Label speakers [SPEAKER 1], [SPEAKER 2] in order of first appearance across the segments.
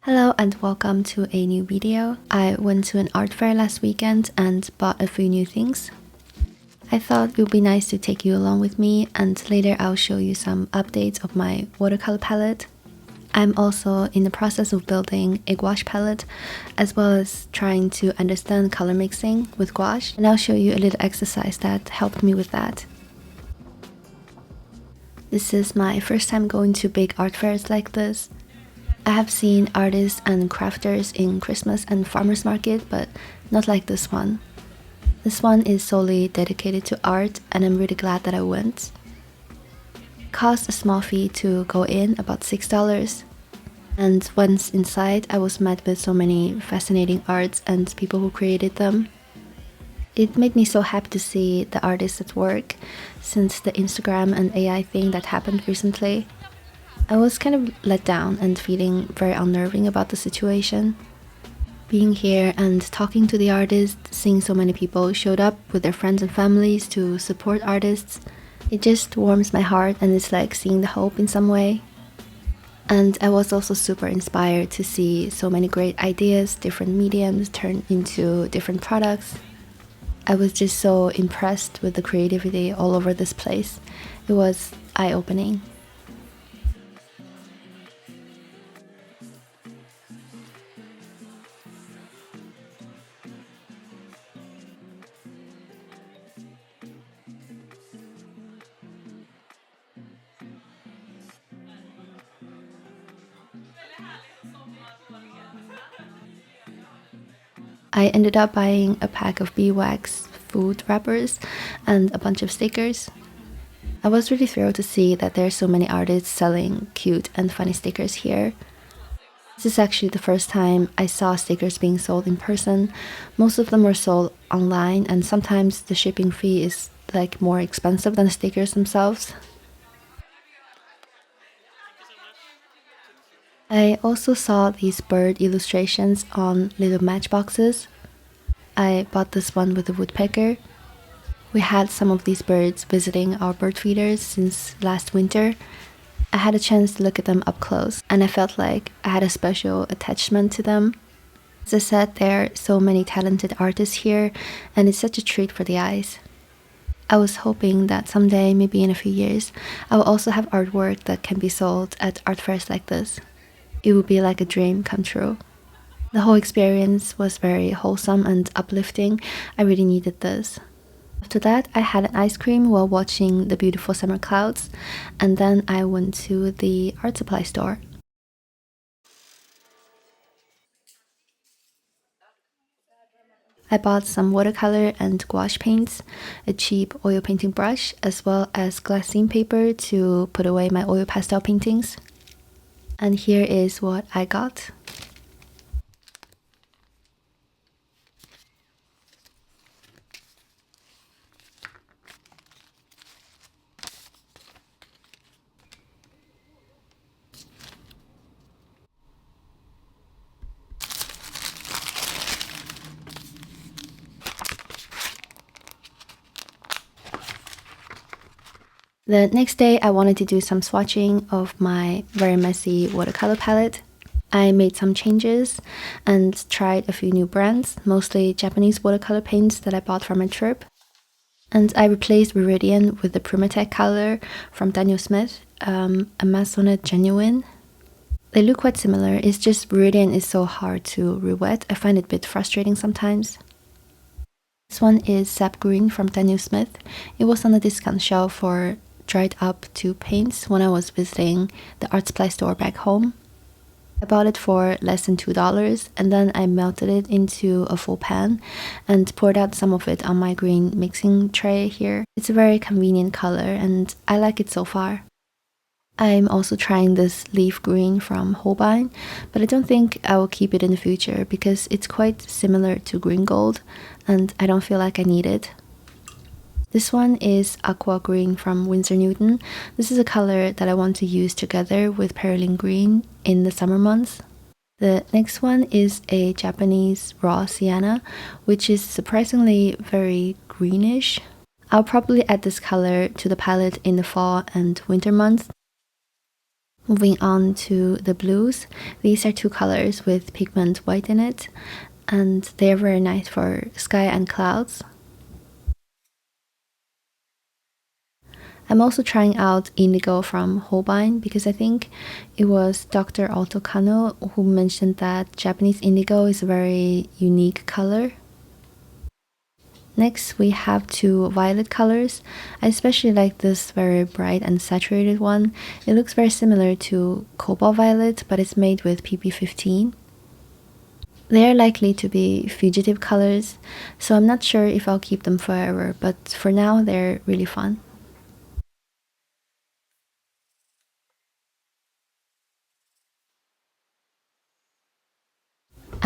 [SPEAKER 1] Hello and welcome to a new video. I went to an art fair last weekend and bought a few new things. I thought it would be nice to take you along with me, and later I'll show you some updates of my watercolor palette. I'm also in the process of building a gouache palette, as well as trying to understand color mixing with gouache, and I'll show you a little exercise that helped me with that. This is my first time going to big art fairs like this. I have seen artists and crafters in Christmas and farmers market, but not like this one. This one is solely dedicated to art, and I'm really glad that I went. It cost a small fee to go in, about $6. And once inside, I was met with so many fascinating arts and people who created them. It made me so happy to see the artists at work since the Instagram and AI thing that happened recently. I was kind of let down and feeling very unnerving about the situation. Being here and talking to the artists, seeing so many people showed up with their friends and families to support artists, it just warms my heart, and it's like seeing the hope in some way. And I was also super inspired to see so many great ideas, different mediums turned into different products. I was just so impressed with the creativity all over this place. It was eye-opening. I ended up buying a pack of beeswax food wrappers and a bunch of stickers. I was really thrilled to see that there are so many artists selling cute and funny stickers here. This is actually the first time I saw stickers being sold in person. Most of them were sold online, and sometimes the shipping fee is like more expensive than the stickers themselves. I also saw these bird illustrations on little matchboxes. I bought this one with a woodpecker. We had some of these birds visiting our bird feeders since last winter. I had a chance to look at them up close, and I felt like I had a special attachment to them. As I said, there are so many talented artists here, and it's such a treat for the eyes. I was hoping that someday, maybe in a few years, I will also have artwork that can be sold at art fairs like this. It would be like a dream come true. The whole experience was very wholesome and uplifting. I really needed this. After that, I had an ice cream while watching the beautiful summer clouds, and then I went to the art supply store. I bought some watercolor and gouache paints, a cheap oil painting brush, as well as glassine paper to put away my oil pastel paintings. And here is what I got. The next day, I wanted to do some swatching of my very messy watercolor palette. I made some changes and tried a few new brands, mostly Japanese watercolor paints that I bought from my trip. And I replaced Viridian with the Primatech color from Daniel Smith, Amazonite Genuine. They look quite similar, it's just Viridian is so hard to re-wet. I find it a bit frustrating sometimes. This one is Sap Green from Daniel Smith. It was on a discount shelf for dried up tube paints when I was visiting the art supply store back home. I bought it for less than $2, and then I melted it into a full pan and poured out some of it on my green mixing tray here. It's a very convenient color and I like it so far. I'm also trying this leaf green from Holbein, but I don't think I will keep it in the future because it's quite similar to green gold and I don't feel like I need it. This one is aqua green from Winsor Newton. This is a color that I want to use together with perylene green in the summer months. The next one is a Japanese raw sienna, which is surprisingly very greenish. I'll probably add this color to the palette in the fall and winter months. Moving on to the blues, these are two colors with pigment white in it, and they are very nice for sky and clouds. I'm also trying out indigo from Holbein because I think it was Dr. Alto Kano who mentioned that Japanese indigo is a very unique color. Next, we have two violet colors. I especially like this very bright and saturated one. It looks very similar to cobalt violet, but it's made with PP15. They are likely to be fugitive colors, so I'm not sure if I'll keep them forever, but for now they're really fun.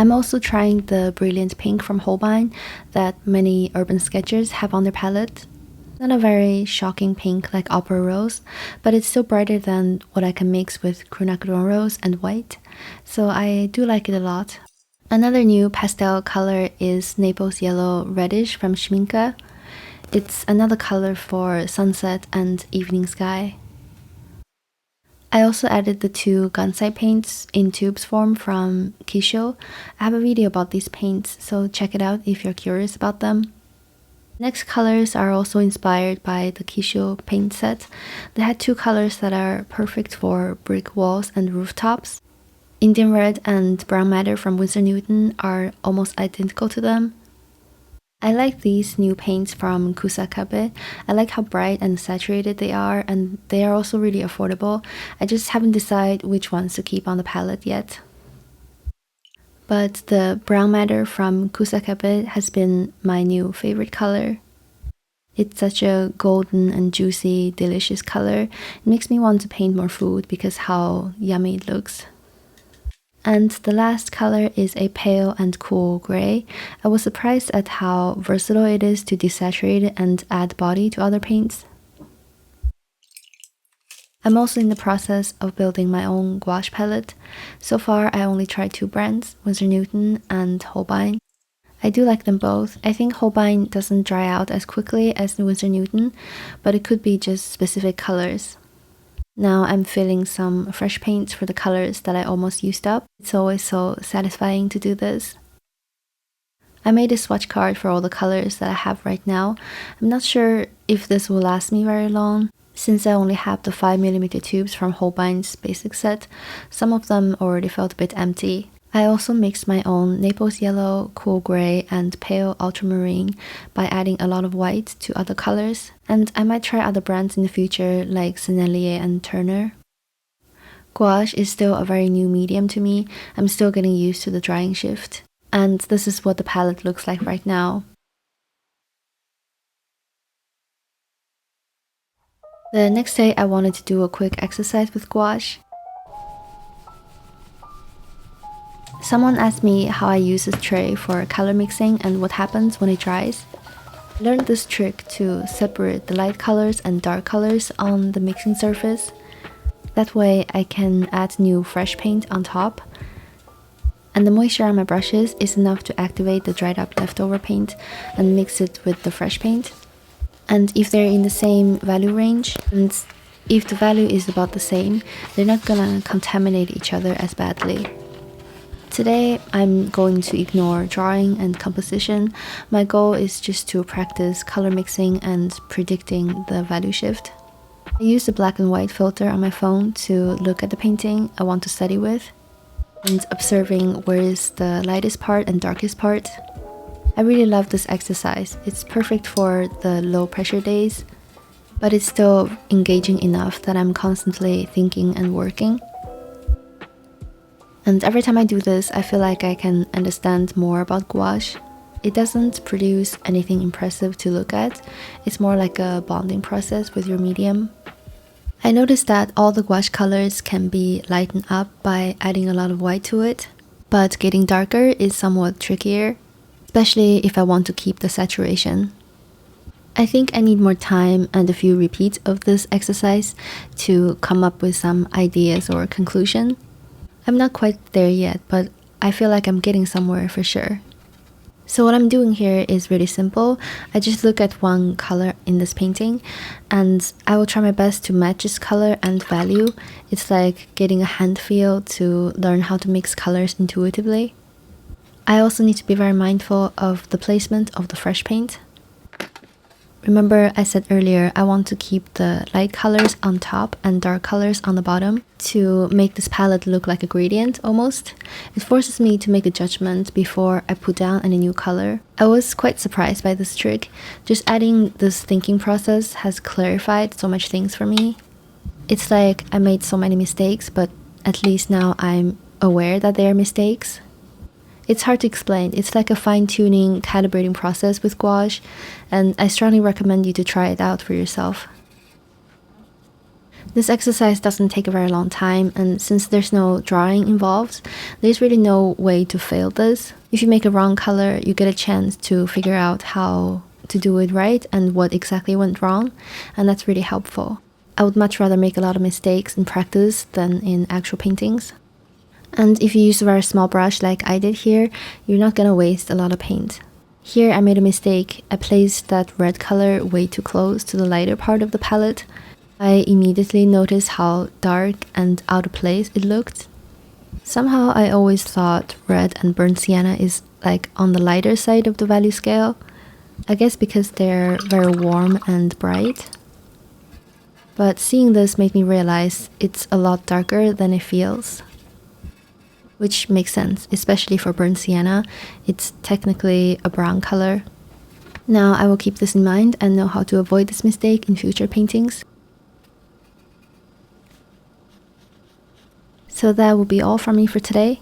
[SPEAKER 1] I'm also trying the brilliant pink from Holbein that many urban sketchers have on their palette. Not a very shocking pink like opera rose, but it's still brighter than what I can mix with quinacridone rose and white, so I do like it a lot. Another new pastel color is Naples yellow reddish from schmincke. It's another color for sunset and evening sky. I also added the two gansai paints in tubes form from Kissho. I have a video about these paints, so check it out if you're curious about them. Next colors are also inspired by the Kissho paint set. They had two colors that are perfect for brick walls and rooftops. Indian red and brown madder from Winsor Newton are almost identical to them. I like these new paints from Kusakabe. I like how bright and saturated they are, and they are also really affordable. I just haven't decided which ones to keep on the palette yet. But the brown madder from Kusakabe has been my new favorite color. It's such a golden and juicy, delicious color. It makes me want to paint more food because how yummy it looks. And the last color is a pale and cool gray. I was surprised at how versatile it is to desaturate it and add body to other paints. I'm also in the process of building my own gouache palette. So far, I only tried two brands, Winsor Newton and Holbein. I do like them both. I think Holbein doesn't dry out as quickly as the Winsor Newton, but it could be just specific colors. Now I'm filling some fresh paints for the colors that I almost used up. It's always so satisfying to do this. I made a swatch card for all the colors that I have right now. I'm not sure if this will last me very long. Since I only have the 5mm tubes from Holbein's basic set, some of them already felt a bit empty. I also mixed my own Naples yellow, cool gray, and pale ultramarine by adding a lot of white to other colors, and I might try other brands in the future like Sennelier and Turner. Gouache is still a very new medium to me. I'm still getting used to the drying shift. And this is what the palette looks like right now. The next day I wanted to do a quick exercise with gouache. Someone asked me how I use this tray for color mixing and what happens when it dries. I learned this trick to separate the light colors and dark colors on the mixing surface. That way I can add new fresh paint on top. And the moisture on my brushes is enough to activate the dried up leftover paint and mix it with the fresh paint. And if they're in the same value range, and if the value is about the same, they're not gonna contaminate each other as badly. Today, I'm going to ignore drawing and composition. My goal is just to practice color mixing and predicting the value shift. I use the black and white filter on my phone to look at the painting I want to study with and observing where is the lightest part and darkest part. I really love this exercise. It's perfect for the low pressure days, but it's still engaging enough that I'm constantly thinking and working. And every time I do this, I feel like I can understand more about gouache. It doesn't produce anything impressive to look at. It's more like a bonding process with your medium. I noticed that all the gouache colors can be lightened up by adding a lot of white to it, but getting darker is somewhat trickier, especially if I want to keep the saturation. I think I need more time and a few repeats of this exercise to come up with some ideas or conclusion. I'm not quite there yet, but I feel like I'm getting somewhere for sure. So what I'm doing here is really simple. I just look at one color in this painting and I will try my best to match its color and value. It's like getting a hand feel to learn how to mix colors intuitively. I also need to be very mindful of the placement of the fresh paint. Remember I said earlier I want to keep the light colors on top and dark colors on the bottom to make this palette look like a gradient almost. It forces me to make a judgment before I put down any new color. I was quite surprised by this trick. Just adding this thinking process has clarified so much things for me. It's like I made so many mistakes, but at least now I'm aware that they are mistakes. It's hard to explain. It's like a fine-tuning, calibrating process with gouache, and I strongly recommend you to try it out for yourself. This exercise doesn't take a very long time, and since there's no drawing involved, there's really no way to fail this. If you make a wrong color, you get a chance to figure out how to do it right and what exactly went wrong, and that's really helpful. I would much rather make a lot of mistakes in practice than in actual paintings. And if you use a very small brush like I did here, you're not gonna waste a lot of paint. Here I made a mistake. I placed that red color way too close to the lighter part of the palette. I immediately noticed how dark and out of place it looked. Somehow I always thought red and burnt sienna is like on the lighter side of the value scale. I guess because they're very warm and bright. But seeing this made me realize it's a lot darker than it feels. Which makes sense, especially for burnt sienna. It's technically a brown color. Now I will keep this in mind and know how to avoid this mistake in future paintings. So that will be all from me for today.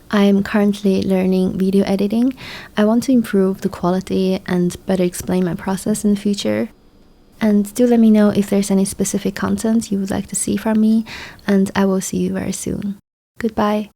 [SPEAKER 1] I am currently learning video editing. I want to improve the quality and better explain my process in the future. And do let me know if there's any specific content you would like to see from me, and I will see you very soon. Goodbye.